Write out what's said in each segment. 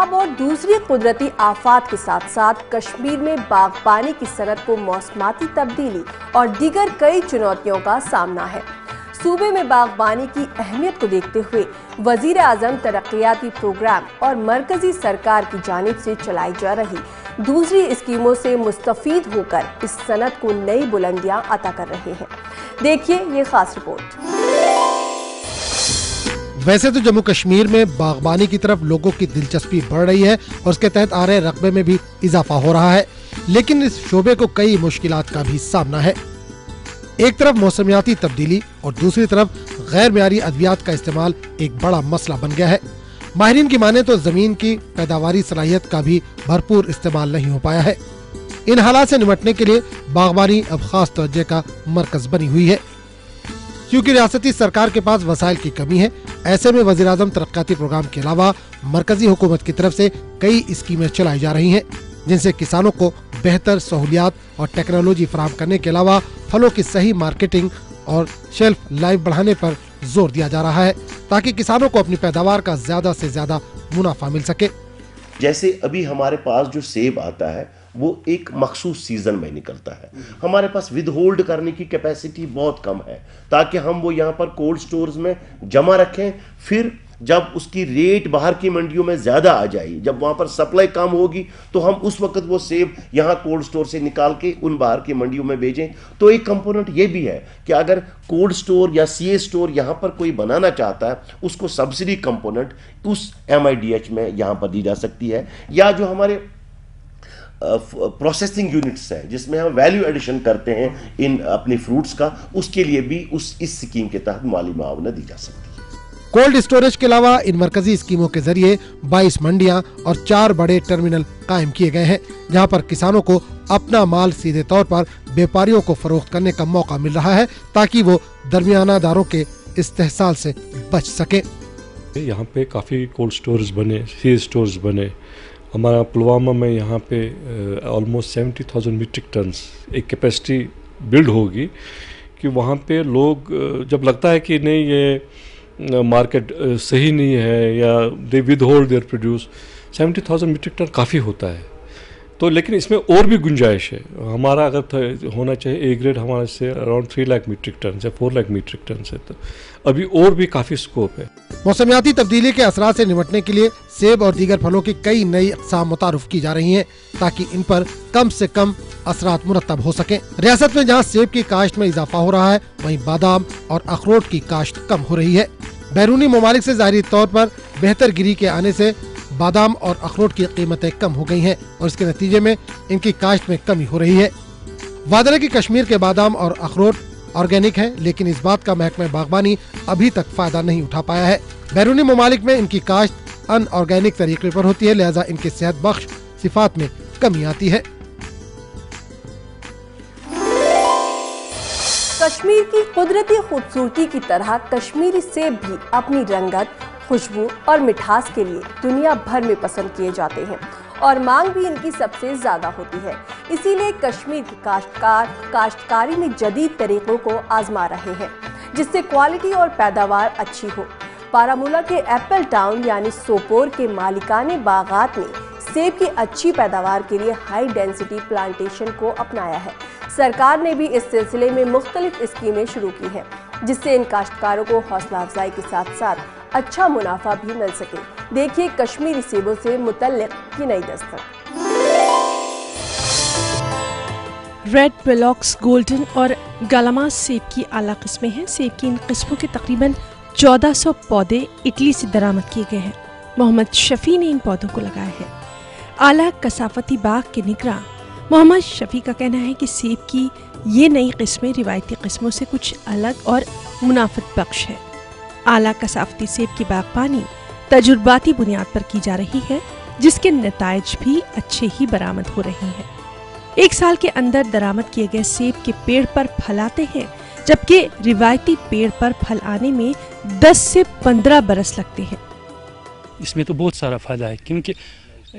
سیلاب اور دوسری قدرتی آفات کے ساتھ ساتھ کشمیر میں باغبانی کی صنعت کو موسمیاتی تبدیلی اور دیگر کئی چنوتیوں کا سامنا ہے۔ صوبے میں باغبانی کی اہمیت کو دیکھتے ہوئے وزیر اعظم ترقیاتی پروگرام اور مرکزی سرکار کی جانب سے چلائی جا رہی دوسری اسکیموں سے مستفید ہو کر اس صنعت کو نئی بلندیاں عطا کر رہے ہیں۔ دیکھیے یہ خاص رپورٹ۔ ویسے تو جموں کشمیر میں باغبانی کی طرف لوگوں کی دلچسپی بڑھ رہی ہے اور اس کے تحت آ رہے رقبے میں بھی اضافہ ہو رہا ہے، لیکن اس شعبے کو کئی مشکلات کا بھی سامنا ہے۔ ایک طرف موسمیاتی تبدیلی اور دوسری طرف غیر معیاری ادویات کا استعمال ایک بڑا مسئلہ بن گیا ہے۔ ماہرین کی مانیں تو زمین کی پیداواری صلاحیت کا بھی بھرپور استعمال نہیں ہو پایا ہے۔ ان حالات سے نمٹنے کے لیے باغبانی اب خاص توجہ کا مرکز بنی ہوئی ہے۔ کیونکہ ریاستی سرکار کے پاس وسائل کی کمی ہے، ایسے میں وزیر اعظم ترقیاتی پروگرام کے علاوہ مرکزی حکومت کی طرف سے کئی اسکیمیں چلائی جا رہی ہیں، جن سے کسانوں کو بہتر سہولیات اور ٹیکنالوجی فراہم کرنے کے علاوہ پھلوں کی صحیح مارکیٹنگ اور شیلف لائف بڑھانے پر زور دیا جا رہا ہے تاکہ کسانوں کو اپنی پیداوار کا زیادہ سے زیادہ منافع مل سکے۔ جیسے ابھی ہمارے پاس جو سیب آتا ہے وہ ایک مخصوص سیزن میں نکلتا ہے، ہمارے پاس ود ہولڈ کرنے کی کیپیسٹی بہت کم ہے تاکہ ہم وہ یہاں پر کولڈ سٹورز میں جمع رکھیں، پھر جب اس کی ریٹ باہر کی منڈیوں میں زیادہ آ جائے، جب وہاں پر سپلائی کم ہوگی تو ہم اس وقت وہ سیب یہاں کولڈ سٹور سے نکال کے ان باہر کی منڈیوں میں بھیجیں۔ تو ایک کمپوننٹ یہ بھی ہے کہ اگر کولڈ سٹور یا سی اے سٹور یہاں پر کوئی بنانا چاہتا ہے، اس کو سبسڈی کمپوننٹ اس MIDH میں یہاں پر دی جا سکتی ہے، یا جو ہمارے پروسیسنگ یونٹس ہے جس میں ہم ویلیو ایڈیشن کرتے ہیں ان اپنی فروٹس کا، اس کے لیے بھی اس اسکیم کے تحت مالی معاونت دی جا سکتی ہے۔ کولڈ اسٹوریج کے علاوہ ان مرکزی اسکیموں کے ذریعے 22 منڈیاں اور 4 بڑے ٹرمینل قائم کیے گئے ہیں، جہاں پر کسانوں کو اپنا مال سیدھے طور پر بیپاریوں کو فروخت کرنے کا موقع مل رہا ہے تاکہ وہ درمیانہ داروں کے استحصال سے بچ سکیں۔ یہاں پہ کافی کولڈ سٹورز بنے، سی سٹورز بنے۔ ہمارا پلوامہ میں یہاں پہ آلموسٹ 70,000 میٹرک ٹنز ایک کیپیسٹی بلڈ ہوگی کہ وہاں پہ لوگ جب لگتا ہے کہ نہیں یہ مارکیٹ صحیح نہیں ہے یا they would hold their produce, 70,000 metric ton کافی ہوتا ہے۔ تو لیکن اس میں اور بھی گنجائش ہے، ہمارا اگر ہونا چاہیے اے گریڈ ہمارے سے اراؤنڈ 3 لاکھ میٹرک ٹن سے 4 لاکھ میٹرک ٹن سے، تو ابھی اور بھی کافی سکوپ ہے۔ موسمیاتی تبدیلی کے اثرات سے نمٹنے کے لیے سیب اور دیگر پھلوں کی کئی نئی اقسام متعارف کی جا رہی ہیں تاکہ ان پر کم سے کم اثرات مرتب ہو سکیں۔ ریاست میں جہاں سیب کی کاشت میں اضافہ ہو رہا ہے، وہیں بادام اور اخروٹ کی کاشت کم ہو رہی ہے۔ بیرونی ممالک سے ظاہری طور پر بہتر گری کے آنے سے بادام اور اخروٹ کی قیمتیں کم ہو گئی ہیں اور اس کے نتیجے میں ان کی کاشت میں کمی ہو رہی ہے۔ وعدہ کی کشمیر کے بادام اور اخروٹ آرگینک ہیں، لیکن اس بات کا محکمہ باغبانی ابھی تک فائدہ نہیں اٹھا پایا ہے۔ بیرونی ممالک میں ان کی کاشت ان آرگینک طریقے پر ہوتی ہے، لہذا ان کے صحت بخش صفات میں کمی آتی ہے۔ کشمیر کی قدرتی خوبصورتی کی طرح کشمیری سیب بھی اپنی رنگت، خوشبو اور مٹھاس کے لیے دنیا بھر میں پسند کیے جاتے ہیں اور مانگ بھی ان کی سب سے زیادہ ہوتی ہے۔ اسی لیے کشمیر کے کاشتکار کاشتکاری میں جدید طریقوں کو آزما رہے ہیں جس سے کوالٹی اور پیداوار اچھی ہو۔ بارامولہ کے ایپل ٹاؤن یعنی سوپور کے مالکان باغات نے سیب کی اچھی پیداوار کے لیے ہائی ڈینسٹی پلانٹیشن کو اپنایا ہے۔ سرکار نے بھی اس سلسلے میں مختلف اسکیمیں شروع کی ہیں جس سے ان کاشتکاروں کو حوصلہ افزائی کے ساتھ ساتھ اچھا منافع بھی مل سکے۔ دیکھیے کشمیری سیبوں سے متعلق کی نئی دستک۔ ریڈ بلاکس، گولڈن اور گالاماس سیب کی اعلیٰ قسمیں ہیں۔ سیب کی ان قسموں کے تقریباً 1400 پودے اٹلی سے درآمد کیے گئے ہیں۔ محمد شفیع نے ان پودوں کو لگایا ہے۔ اعلیٰ کثافتی باغ کے نگراں محمد شفیع کا کہنا ہے کہ سیب کی یہ نئی قسمیں روایتی قسموں سے کچھ الگ اور منافعت بخش ہے۔ اعلیٰ کثافتی سیب کی باغبانی تجرباتی بنیاد پر کی جا رہی ہے جس کے نتائج بھی اچھے ہی برآمد ہو رہے ہیں۔ 1 سال کے اندر درآمد کیے گئے سیب کے پیڑ پر پھل آتے ہیں جبکہ روایتی پیڑ پر پھل آنے میں 10 سے 15 برس لگتے ہیں۔ اس میں تو بہت سارا فائدہ ہے کیونکہ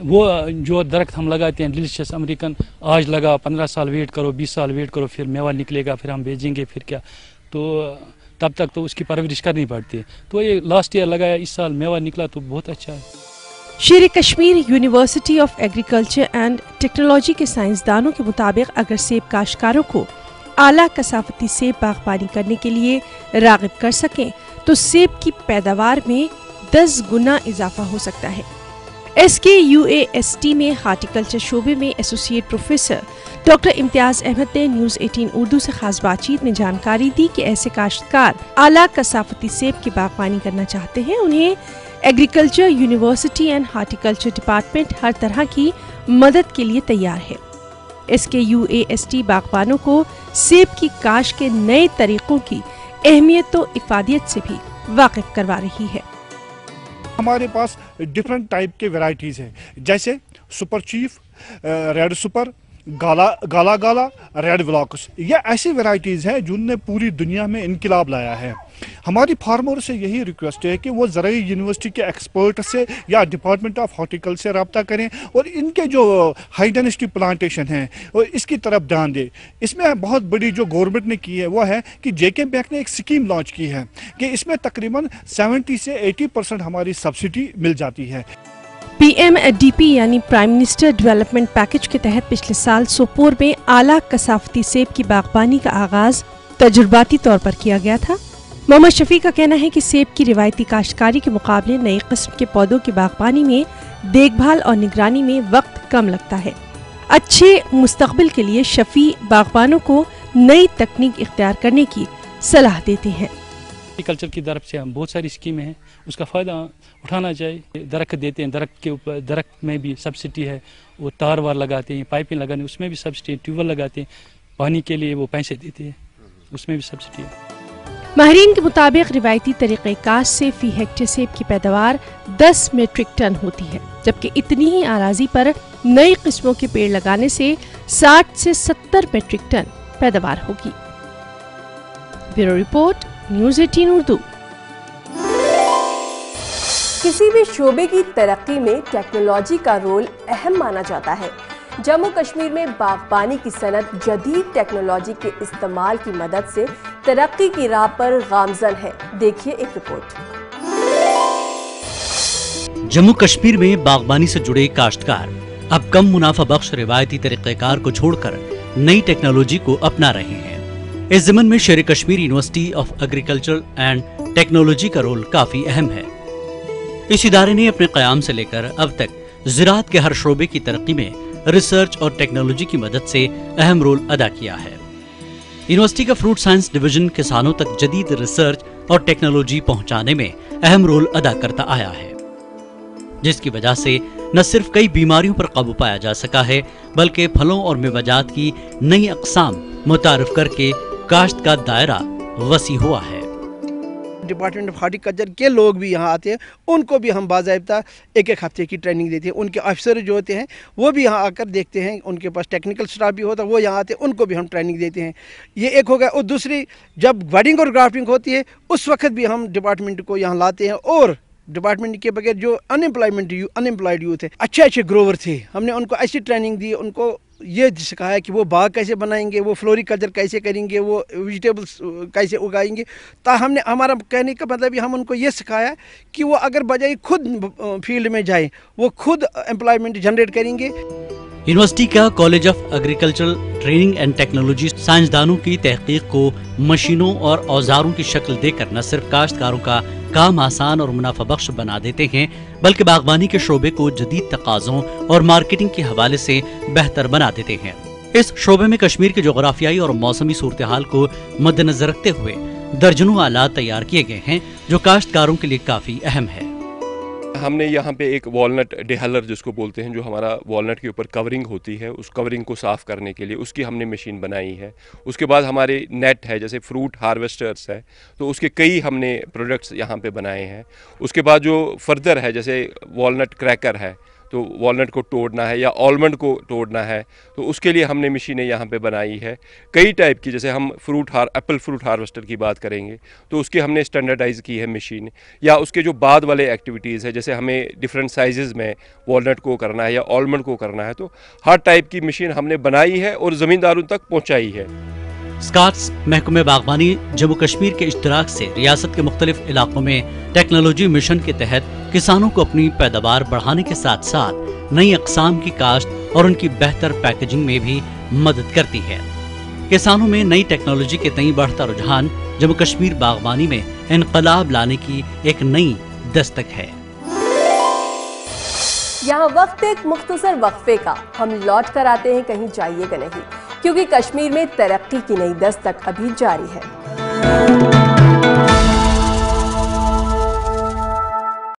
وہ جو درخت ہم لگاتے ہیں ڈیلیشیس امریکن، آج لگا 15 سال ویٹ کرو، 20 سال ویٹ کرو، پھر میوہ نکلے گا، پھر ہم بیچیں گے، پھر کیا، تو تب تک تو اس کی پرورش کرنی پڑتی ہے۔ تو یہ لاسٹ ایئر لگایا، اس سال میوہ نکلا تو بہت اچھا ہے۔ शेर Kashmir university of agriculture and technology के साइंसदानों के मुताबिक अगर सेब काश्तकारों को आला कसाफती सेब बागबानी करने के लिए राग़िब कर सकें तो सेब की पैदावार में 10 गुना इजाफा हो सकता है। SKUAST में हार्टिकल्चर शोबे में associate professor doctor Imtiaz Ahmed ने न्यूज़ 18 उर्दू से खास बातचीत में जानकारी दी कि ऐसे काश्तकार आला कसाफती सेब की बागबानी करना चाहते हैं, उन्हें agriculture university and horticulture department हर तरह की मदद के लिए तैयार है। SKUAST बागबानों को सेब की काश्त के नए तरीकों की अहमियत व इफादियत से भी वाकिफ करवा रही है। हमारे पास डिफरेंट टाइप के वैरायटीज़ हैं, जैसे सुपर चीफ, रेड सुपर, गाला रेड ब्लॉक्स। ये ऐसी वैरायटीज़ हैं जिनने पूरी दुनिया में इनकलाब लाया है। हमारी फार्मर से यही रिक्वेस्ट है कि वो ज़राई यूनिवर्सिटी के एक्सपर्ट से या डिपार्टमेंट ऑफ हॉर्टिकल्चर से रब्ता करें और इनके जो हाई डेंसिटी प्लांटेशन हैं और इसकी तरफ ध्यान दें। इसमें बहुत बड़ी जो गवर्नमेंट ने की है वो है कि JK बैंक ने एक स्कीम लॉन्च की है कि इसमें तकरीबन 70 से 80% हमारी सब्सिडी मिल जाती है। PMDP यानी प्राइम मिनिस्टर डेवलपमेंट पैकेज के तहत पिछले साल सोपोर में आला कसाफती सेब की बागबानी का आगाज तजुर्बाती तौर पर किया गया था। मोहम्मद शफी का कहना है कि सेब की रिवायती काश्तकारी के मुकाबले नई किस्म के पौधों की बागबानी में देखभाल और निगरानी में वक्त कम लगता है। अच्छे मुस्तकबिल के लिए शफी बागबानों को नई तकनीक इख्तियार करने की सलाह देते हैं। एग्रीकल्चर की तरफ से हम बहुत सारी स्कीमें हैं, उसका फ़ायदा उठाना चाहिए। दरख्त देते हैं, दरख्त के ऊपर दरख्त में भी सब्सिडी है, वो तार वार लगाते हैं, पाइपें लगाने उसमें भी सब्सिडी, ट्यूबवेल लगाते हैं, पानी के लिए वो पैसे देते हैं, उसमें भी सब्सिडी है। माहिरीन के मुताबिक रिवायती तरीक़े काश्त से फी हेक्टेयर सेब की पैदावार 10 मीट्रिक टन होती है, जबकि इतनी ही आराजी पर नई किस्मों के पेड़ लगाने से 60 से 70 मीट्रिक टन पैदावार होगी। Bureau report, news 18 Urdu. किसी भी शोबे की तरक्की में टेक्नोलॉजी का रोल अहम माना जाता है। जम्मू कश्मीर में बागबानी की सनत जदीद टेक्नोलॉजी के इस्तेमाल की मदद से तरक्की की राह पर गामजन है। देखिए एक रिपोर्ट। जम्मू कश्मीर में बागबानी से जुड़े काश्तकार अब कम मुनाफा बख्श रिवायती तरीक़ेकार को छोड़कर नई टेक्नोलॉजी को अपना रहे हैं। इस ज़मन में शेर Kashmir university of agriculture and technology का रोल काफी अहम है। इस इदारे ने अपने क़याम से लेकर अब तक ज़राअत के हर शोबे की तरक्की में रिसर्च और टेक्नोलॉजी की मदद से अहम रोल अदा किया है। यूनिवर्सिटी का फ्रूट साइंस डिवीजन किसानों तक जदीद रिसर्च और टेक्नोलॉजी पहुंचाने में अहम रोल अदा करता आया है, जिसकी वजह से न सिर्फ कई बीमारियों पर काबू पाया जा सका है, बल्कि फलों और मेवाजात की नई अक़साम मुतारिफ करके काश्त का दायरा वसी हुआ है। डिपार्टमेंट ऑफ हार्टिकल्चर के लोग भी यहाँ आते हैं, उनको भी हम बाज़ाब्ता एक हफ्ते की ट्रेनिंग देते हैं। उनके अफसर जो होते हैं वो भी यहाँ आकर देखते हैं, उनके पास टेक्निकल स्टाफ भी होता है, वो यहाँ आते हैं, उनको भी हम ट्रेनिंग देते हैं। ये एक हो गया। और दूसरी, जब बडिंग और ग्राफ्टिंग होती है उस वक्त भी हम डिपार्टमेंट को यहाँ लाते हैं। और डिपार्टमेंट के बगैर जो अनएम्प्लॉयड यूथ है, अच्छे ग्रोवर थे, हमने उनको ऐसी ट्रेनिंग दी, उनको ये सिखाया कि वो बाग कैसे बनाएंगे, वो फ्लोरिकल्चर कैसे करेंगे, वो वेजिटेबल्स कैसे उगाएंगे। हमने हमारा कहने का मतलब हम उनको ये सिखाया कि वो अगर बजाय खुद फील्ड में जाए, वो खुद एम्प्लॉयमेंट जनरेट करेंगे। यूनिवर्सिटी का college of agricultural training and technology साइंसदानों की तहकीक को मशीनों और औजारों की शक्ल देकर न सिर्फ काश्तकारों का काम आसान और मुनाफा बख्श बना देते हैं, बल्कि बागबानी के शोबे को जदीद तकाज़ों और मार्केटिंग के हवाले से बेहतर बना देते हैं। इस शोबे में कश्मीर के जोग्राफियाई और मौसमी सूरत हाल को मद्देनजर रखते हुए दर्जनों आलात तैयार किए गए हैं, जो काश्तकारों के लिए काफी अहम है। हमने यहाँ पे एक वॉलनट डिहलर जिसको बोलते हैं, जो हमारा वॉलनट के ऊपर कवरिंग होती है, उस कवरिंग को साफ़ करने के लिए उसकी हमने मशीन बनाई है। उसके बाद हमारे नेट है, जैसे फ्रूट हार्वेस्टर्स है, तो उसके कई हमने प्रोडक्ट्स यहाँ पे बनाए हैं। उसके बाद जो फर्दर है, जैसे वॉलनट क्रैकर है, तो वॉलनट को तोड़ना है या आलमंड को तोड़ना है, तो उसके लिए हमने मशीनें यहाँ पे बनाई है कई टाइप की। जैसे हम एप्पल फ्रूट हार्वेस्टर की बात करेंगे तो उसकी हमने स्टैंडर्डाइज़ की है मशीन, या उसके जो बाद वाले एक्टिविटीज़ है, जैसे हमें डिफरेंट साइज़ में वॉलनट को करना है या आलमंड को करना है, तो हर टाइप की मशीन हमने बनाई है और ज़मींदारों तक पहुँचाई है। स्काट्स महकमे बागबानी जम्मू कश्मीर के इश्तराक से रियासत के मुख्तलिफ इलाकों में टेक्नोलॉजी मिशन के तहत किसानों को अपनी पैदावार बढ़ाने के साथ साथ नई अक़साम की काश्त और उनकी बेहतर पैकेजिंग में भी मदद करती है। किसानों में नई टेक्नोलॉजी के तई बढ़ता रुझान जम्मू कश्मीर बागबानी में इनकलाब लाने की एक नई दस्तक है। यहाँ वक्त एक मुख्तसर वक्फे का, हम लौट कर आते हैं, कहीं जाइएगा नहीं, क्योंकि कश्मीर में तरक्की की नई दस्तक अभी जारी है।